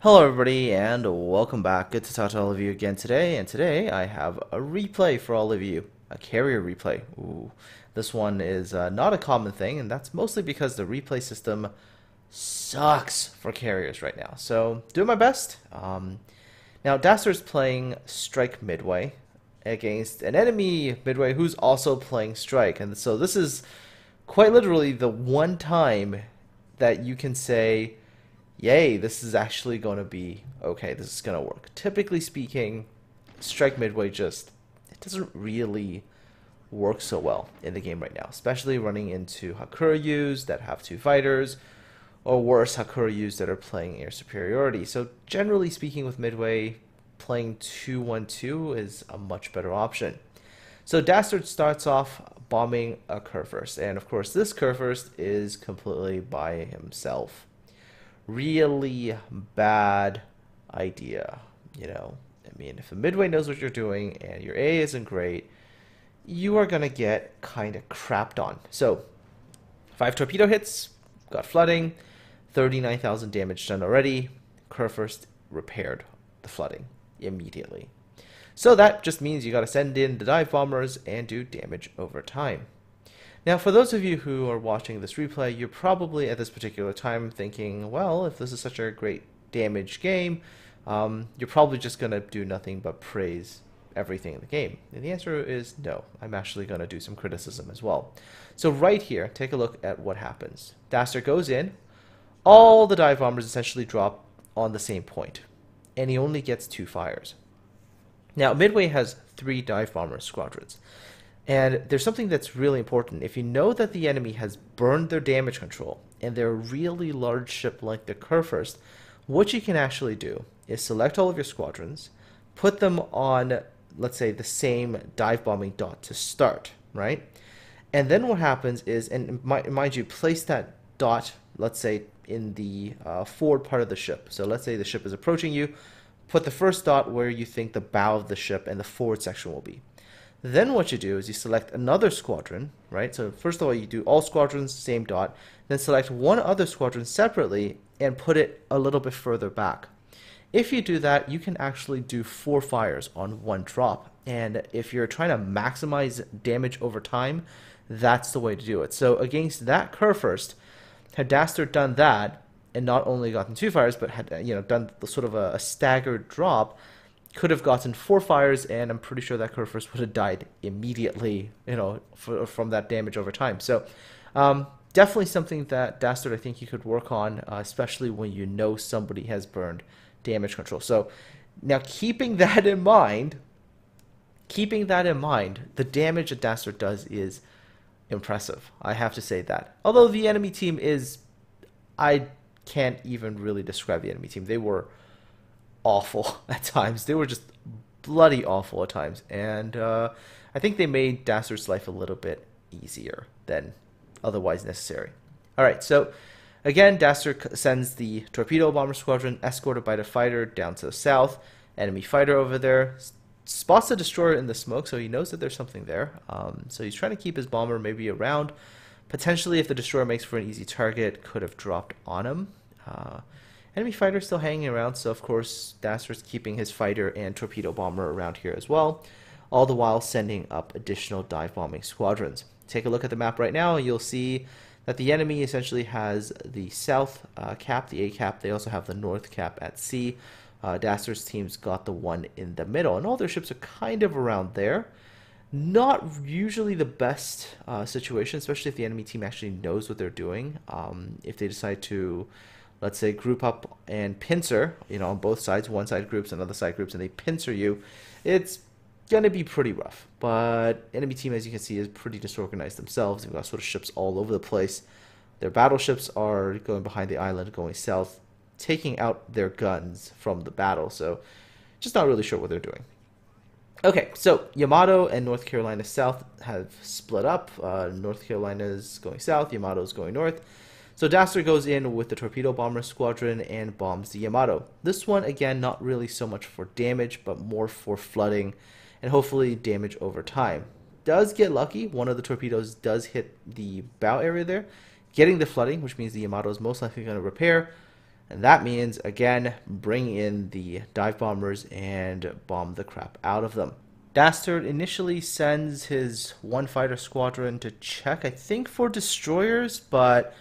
Hello everybody and welcome back. Good to talk to all of you again today. And today I have a replay for all of you. A carrier replay. Ooh, this one is not a common thing, and that's mostly because the replay system sucks for carriers right now. So doing my best. Now Dastert's playing Strike Midway against an enemy Midway who's also playing Strike. And so this is quite literally the one time that you can say, yay, this is actually going to be okay, this is going to work. Typically speaking, Strike Midway it doesn't really work so well in the game right now, especially running into Hakuryus that have two fighters, or worse, Hakuryus that are playing air superiority. So generally speaking with Midway, playing 2-1-2 is a much better option. So Dastert starts off bombing a Kurfirst, and of course this Kurfirst is completely by himself. Really bad idea, you know. I mean, if the Midway knows what you're doing and your A isn't great, you are gonna get kind of crapped on. So 5 torpedo hits, got flooding, 39,000 damage done already. Kurfirst repaired the flooding immediately. So that just means you gotta send in the dive bombers and do damage over time. Now, for those of you who are watching this replay, you're probably at this particular time thinking, well, if this is such a great damage game, you're probably just going to do nothing but praise everything in the game. And the answer is no. I'm actually going to do some criticism as well. So right here, take a look at what happens. Dastert goes in, all the dive bombers essentially drop on the same point, and he only gets 2 fires. Now, Midway has 3 dive bomber squadrons. And there's something that's really important. If you know that the enemy has burned their damage control and they're a really large ship like the Kurfirst, what you can actually do is select all of your squadrons, put them on, let's say, the same dive bombing dot to start, right? And then what happens is, and mind you, place that dot, let's say, in the forward part of the ship. So let's say the ship is approaching you, put the first dot where you think the bow of the ship and the forward section will be. Then what you do is you select another squadron, right? So first of all, you do all squadrons, same dot. Then select one other squadron separately and put it a little bit further back. If you do that, you can actually do 4 fires on 1 drop. And if you're trying to maximize damage over time, that's the way to do it. So against that Kurfirst, had Dastert done that, and not only gotten 2 fires, but had done sort of a staggered drop, could have gotten 4 fires, and I'm pretty sure that Kurfirst would have died immediately, from that damage over time. So definitely something that Dastert, I think you could work on, especially when you know somebody has burned damage control. So now keeping that in mind, the damage that Dastert does is impressive. I have to say that. Although the enemy team I can't even really describe the enemy team. They were awful at times. They were just bloody awful at times, and I think they made Dastert's life a little bit easier than otherwise necessary. Alright, so again, Dastert sends the torpedo bomber squadron escorted by the fighter down to the south. Enemy fighter over there spots the destroyer in the smoke, so he knows that there's something there. So he's trying to keep his bomber maybe around. Potentially, if the destroyer makes for an easy target, could have dropped on him. Enemy fighter still hanging around, so of course Dastert's keeping his fighter and torpedo bomber around here as well, all the while sending up additional dive bombing squadrons. Take a look at the map right now, and you'll see that the enemy essentially has the south cap, the A cap. They also have the north cap at sea. Dastert's team's got the one in the middle, and all their ships are kind of around there. Not usually the best situation, especially if the enemy team actually knows what they're doing. If they decide to, let's say, group up and pincer, on both sides, one side groups, another side groups, and they pincer you, it's going to be pretty rough. But enemy team, as you can see, is pretty disorganized themselves. They've got sort of ships all over the place. Their battleships are going behind the island, going south, taking out their guns from the battle. So just not really sure what they're doing. Okay, so Yamato and North Carolina South have split up. North Carolina's going south, Yamato's going north. So Dastert goes in with the torpedo bomber squadron and bombs the Yamato. This one, again, not really so much for damage, but more for flooding and hopefully damage over time. Does get lucky. One of the torpedoes does hit the bow area there, getting the flooding, which means the Yamato is most likely going to repair. And that means, again, bring in the dive bombers and bomb the crap out of them. Dastert initially sends his one fighter squadron to check, I think, for destroyers, but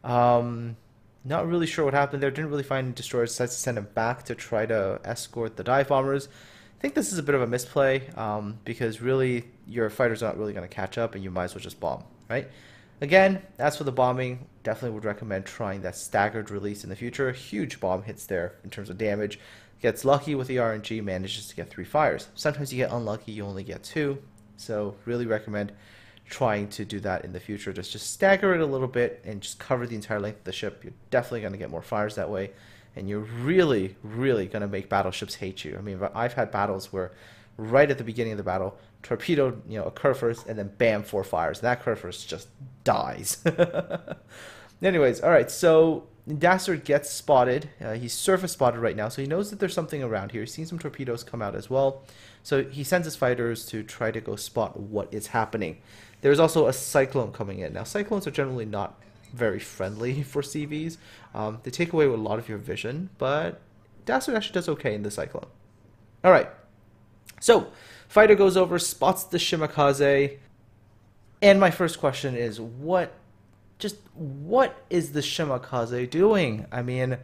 not really sure what happened there. Didn't really find any destroyers. Decides to send him back to try to escort the dive bombers. I think this is a bit of a misplay because really your fighters aren't really going to catch up and you might as well just bomb, right? Again, as for the bombing, definitely would recommend trying that staggered release in the future. Huge bomb hits there in terms of damage. Gets lucky with the RNG, manages to get 3 fires. Sometimes you get unlucky, you only get 2. So really recommend trying to do that in the future. Just stagger it a little bit and just cover the entire length of the ship. You're definitely going to get more fires that way. And you're really, really going to make battleships hate you. I mean, I've had battles where right at the beginning of the battle, torpedoed, a Kurfirst, and then bam, 4 fires. That Kurfirst just dies. Anyways, all right, so Dastert gets spotted. He's surface spotted right now, so he knows that there's something around here. He's seen some torpedoes come out as well. So he sends his fighters to try to go spot what is happening. There's also a cyclone coming in. Now, cyclones are generally not very friendly for CVs. They take away a lot of your vision, but Dastert actually does okay in the cyclone. All right, so fighter goes over, spots the Shimikaze, and my first question is, what is the Shimikaze doing? I mean,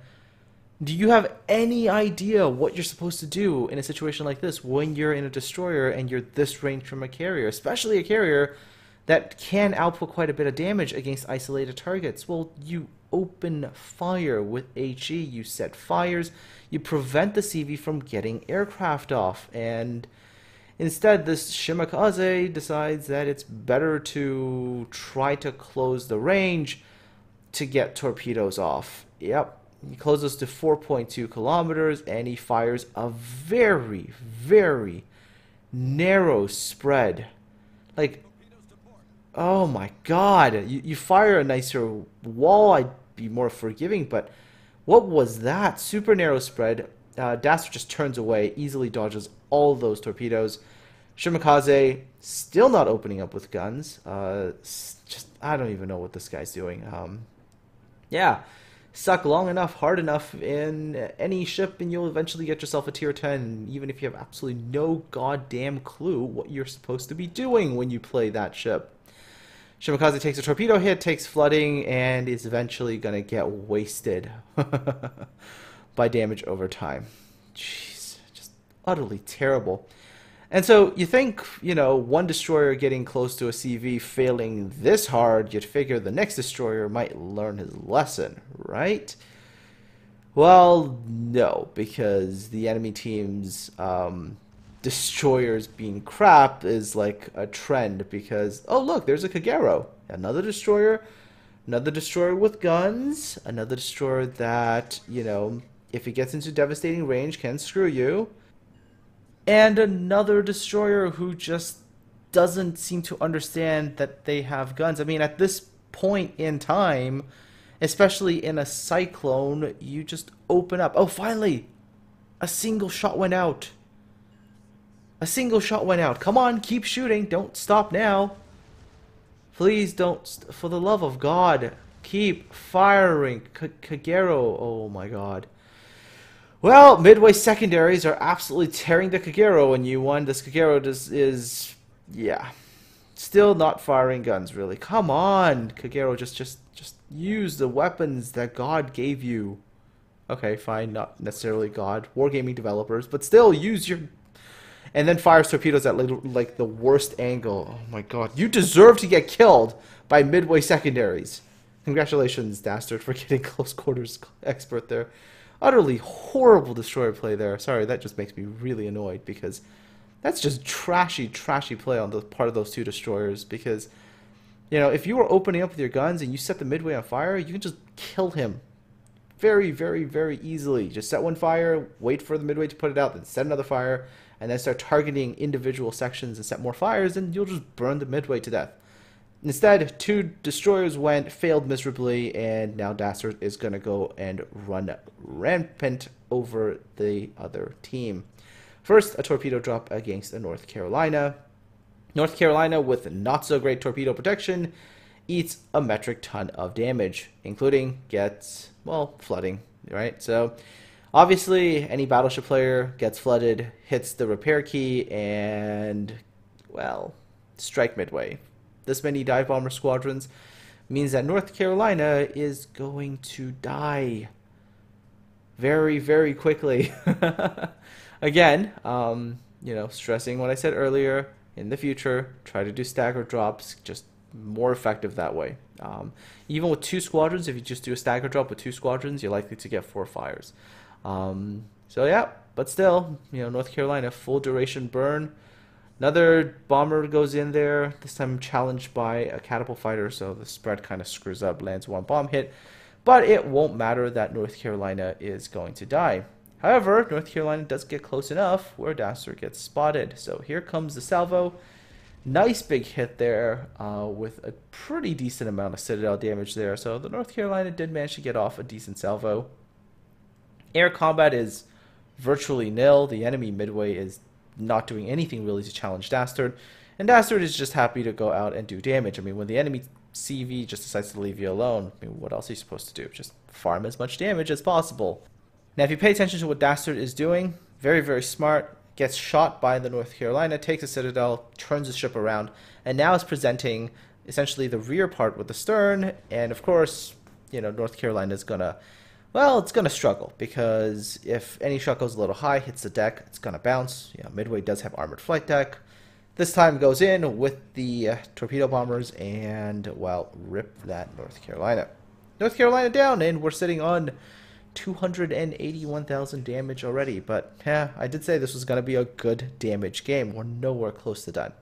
do you have any idea what you're supposed to do in a situation like this when you're in a destroyer and you're this range from a carrier, especially a carrier that can output quite a bit of damage against isolated targets? Well, you open fire with HE, you set fires, you prevent the CV from getting aircraft off, and instead this Shimikaze decides that it's better to try to close the range to get torpedoes off. Yep, he closes to 4.2 kilometers and he fires a very, very narrow spread. Like, oh my god, you fire a nicer wall, I'd be more forgiving, but what was that? Super narrow spread. Dastert just turns away, easily dodges all those torpedoes. Shimikaze still not opening up with guns. I don't even know what this guy's doing. Yeah, suck long enough, hard enough in any ship, and you'll eventually get yourself a tier 10, even if you have absolutely no goddamn clue what you're supposed to be doing when you play that ship. Shimikaze takes a torpedo hit, takes flooding, and is eventually going to get wasted by damage over time. Jeez, just utterly terrible. And so you think, one destroyer getting close to a CV failing this hard, you'd figure the next destroyer might learn his lesson, right? Well, no, because the enemy team's destroyers being crap is like a trend, because, oh look, there's a Kagero, another destroyer with guns, another destroyer that, if it gets into devastating range can screw you, and another destroyer who just doesn't seem to understand that they have guns. I mean, at this point in time, especially in a cyclone, you just open up. Oh, finally! A single shot went out. A single shot went out. Come on, keep shooting. Don't stop now. Please don't, for the love of God, keep firing. Kagero, oh my god. Well, Midway secondaries are absolutely tearing the Kagero, and you won. This Kagero is, yeah, still not firing guns, really. Come on, Kagero, just use the weapons that God gave you. Okay, fine, not necessarily God, wargaming developers, but still use your... And then fires torpedoes at like the worst angle. Oh my god, you deserve to get killed by Midway secondaries. Congratulations, Dastert, for getting close quarters expert there. Utterly horrible destroyer play there. Sorry, that just makes me really annoyed, because that's just trashy play on the part of those two destroyers. Because, if you were opening up with your guns and you set the Midway on fire, you can just kill him very, very, very easily. Just set one fire, wait for the Midway to put it out, then set another fire, and then start targeting individual sections and set more fires, and you'll just burn the Midway to death. Instead, 2 destroyers failed miserably, and now Dastert is going to go and run rampant over the other team. First, a torpedo drop against a North Carolina. North Carolina, with not so great torpedo protection, eats a metric ton of damage, including flooding. right? So obviously, any battleship player gets flooded, hits the repair key, and, well, strike Midway. This many dive bomber squadrons means that North Carolina is going to die very, very quickly. Again, stressing what I said earlier, in the future, try to do staggered drops, just more effective that way. Even with 2 squadrons, if you just do a stagger drop with 2 squadrons, you're likely to get 4 fires. So yeah, but still, North Carolina, full duration burn. Another bomber goes in there, this time challenged by a catapult fighter, so the spread kind of screws up, lands 1 bomb hit. But it won't matter that North Carolina is going to die. However, North Carolina does get close enough where Dastert gets spotted. So here comes the salvo. Nice big hit there with a pretty decent amount of citadel damage there. So the North Carolina did manage to get off a decent salvo. Air combat is virtually nil. The enemy Midway is not doing anything really to challenge Dastert. And Dastert is just happy to go out and do damage. I mean, when the enemy CV just decides to leave you alone, I mean, what else are you supposed to do? Just farm as much damage as possible. Now, if you pay attention to what Dastert is doing, very, very smart. Gets shot by the North Carolina, takes a citadel, turns the ship around, and now is presenting essentially the rear part with the stern. And of course, North Carolina is gonna, well, it's gonna struggle because if any shot goes a little high, hits the deck, it's gonna bounce. Midway does have armored flight deck. This time goes in with the torpedo bombers and, well, rip that North Carolina. North Carolina down, and we're sitting on 281,000 damage already, but I did say this was going to be a good damage game. We're nowhere close to done.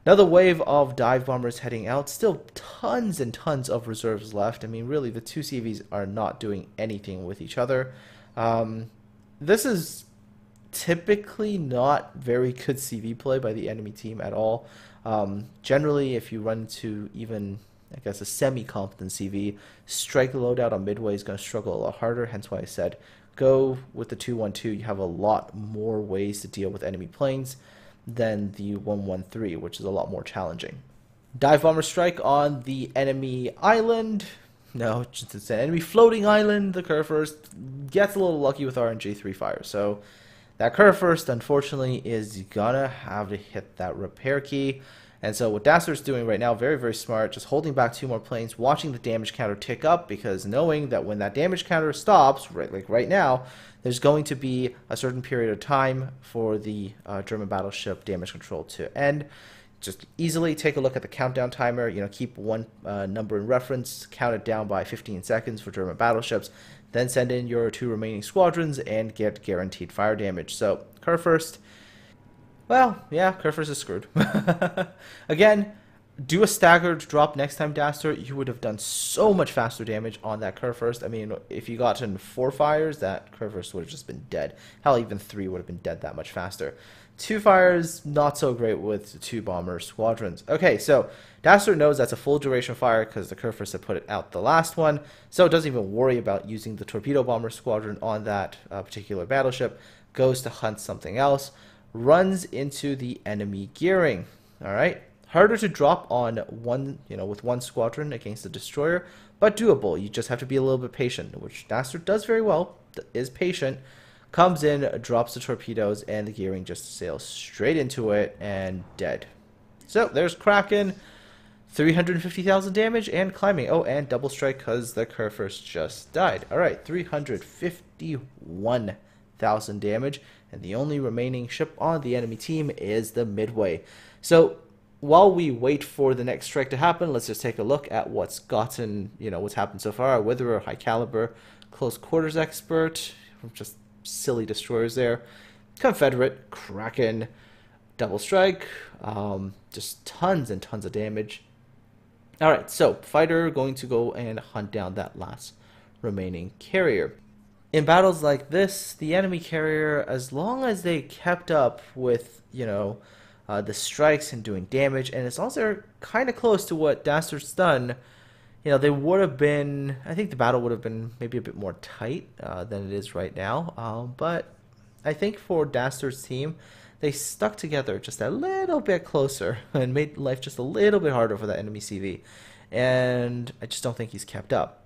Another wave of dive bombers heading out. Still tons and tons of reserves left. I mean, really, the 2 CVs are not doing anything with each other. This is typically not very good CV play by the enemy team at all. Generally, if you run into even, I guess, a semi-competent CV, strike loadout on Midway is going to struggle a lot harder, hence why I said go with the 2-1-2. You have a lot more ways to deal with enemy planes than the 1-1-3, which is a lot more challenging. Dive bomber strike on the enemy island. No, it's an enemy floating island. The Kurfirst gets a little lucky with RNG 3 fire. So that Kurfirst, unfortunately, is gonna have to hit that repair key. And so what Dastert's doing right now, very, very smart, just holding back 2 more planes, watching the damage counter tick up, because knowing that when that damage counter stops, right now, there's going to be a certain period of time for the German battleship damage control to end. Just easily take a look at the countdown timer, keep one number in reference, count it down by 15 seconds for German battleships, then send in your 2 remaining squadrons and get guaranteed fire damage. So, Kurfirst, well, yeah, Kurfirst is screwed. Again, do a staggered drop next time, Dastert. You would have done so much faster damage on that Kurfirst. I mean, if you got in 4 fires, that Kurfirst would have just been dead. Hell, even 3 would have been dead that much faster. 2 fires, not so great with 2 bomber squadrons. Okay, so Dastert knows that's a full duration fire because the Kurfirst had put it out the last one, so it doesn't even worry about using the torpedo bomber squadron on that particular battleship. Goes to hunt something else. Runs into the enemy gearing. All right, harder to drop on with 1 squadron against the destroyer, but doable. You just have to be a little bit patient, which Dastert does very well. Is patient, comes in, drops the torpedoes, and the gearing just sails straight into it and dead. So there's Kraken, 350,000 damage and climbing. Oh, and double strike because the Kurfirst just died. All right, 351,000 damage. And the only remaining ship on the enemy team is the Midway. So while we wait for the next strike to happen, let's just take a look at what's happened so far. Witherer, high caliber, close quarters expert, just silly destroyers there. Confederate, Kraken, double strike, just tons and tons of damage. All right, so fighter going to go and hunt down that last remaining carrier. In battles like this, the enemy carrier, as long as they kept up with, the strikes and doing damage, and as long as they're kind of close to what Dastert's done, they would have been, I think the battle would have been maybe a bit more tight than it is right now. But I think for Dastert's team, they stuck together just a little bit closer and made life just a little bit harder for that enemy CV. And I just don't think he's kept up.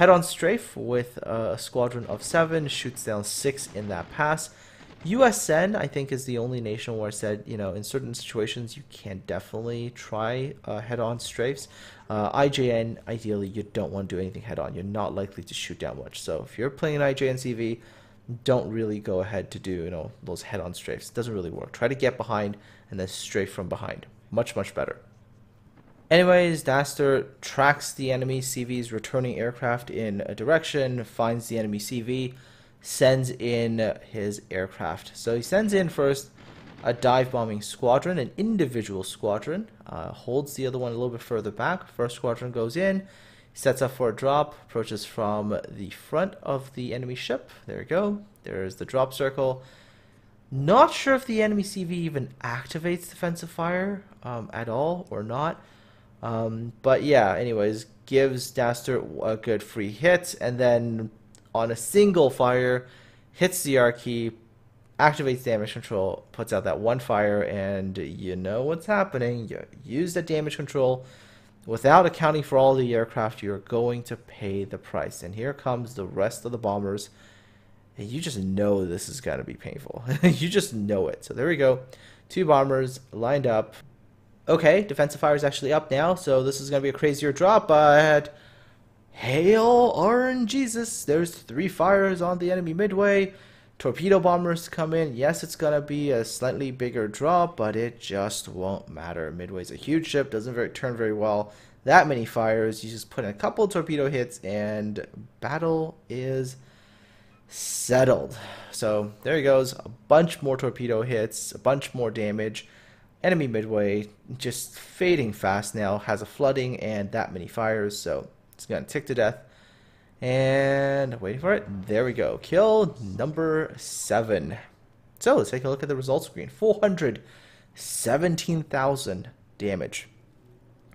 Head-on strafe with a squadron of 7, shoots down 6 in that pass. USN, I think, is the only nation where I said, you know, in certain situations you can definitely try head-on strafes. IJN, ideally, you don't want to do anything head-on. You're not likely to shoot down much. So if you're playing an IJN CV, don't really go ahead to do, you know, those head-on strafes. It doesn't really work. Try to get behind and then strafe from behind. Much, much better. Anyways, Dastert tracks the enemy CV's returning aircraft in a direction, finds the enemy CV, sends in his aircraft. So he sends in first a dive bombing squadron, an individual squadron, holds the other one a little bit further back. First squadron goes in, sets up for a drop, approaches from the front of the enemy ship. There we go. There's the drop circle. Not sure if the enemy CV even activates defensive fire at all or not. But yeah, anyways, gives Dastert a good free hit, and then on a single fire, hits the R key, activates damage control, puts out that one fire, and you know what's happening. You use the damage control without accounting for all the aircraft. You're going to pay the price. And here comes the rest of the bombers. And you just know this is going to be painful. You just know it. So there we go. 2 bombers lined up. Okay, defensive fire is actually up now, so this is going to be a crazier drop, but hail RNGesus. There's 3 fires on the enemy Midway. Torpedo bombers come in. Yes, it's going to be a slightly bigger drop, but it just won't matter. Midway's a huge ship, doesn't turn very well. That many fires, you just put in a couple torpedo hits, and battle is settled. So there he goes, a bunch more torpedo hits, a bunch more damage. Enemy Midway just fading fast now, has a flooding and that many fires, so it's going to tick to death. And waiting for it. There we go. Kill number 7. So let's take a look at the results screen. 417,000 damage.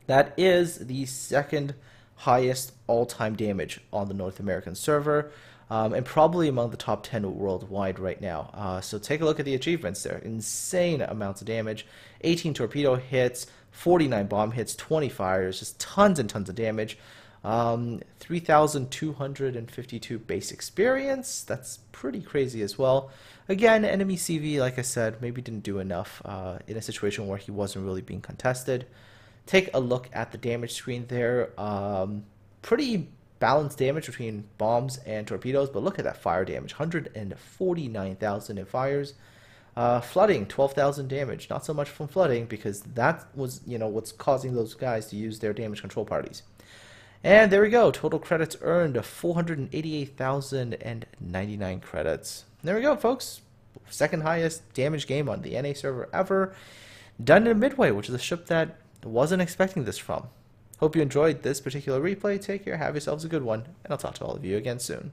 That is the second highest all-time damage on the North American server. And probably among the top 10 worldwide right now. So take a look at the achievements there. Insane amounts of damage. 18 torpedo hits, 49 bomb hits, 20 fires, just tons and tons of damage. 3,252 base experience. That's pretty crazy as well. Again, enemy CV, like I said, maybe didn't do enough in a situation where he wasn't really being contested. Take a look at the damage screen there. Pretty balanced damage between bombs and torpedoes, but look at that fire damage, 149,000 in fires. Flooding, 12,000 damage. Not so much from flooding, because that was, you know, what's causing those guys to use their damage control parties. And there we go, total credits earned, 488,099 credits. There we go, folks. Second highest damage game on the NA server ever. Done in Midway, which is a ship that wasn't expecting this from. Hope you enjoyed this particular replay. Take care, have yourselves a good one, and I'll talk to all of you again soon.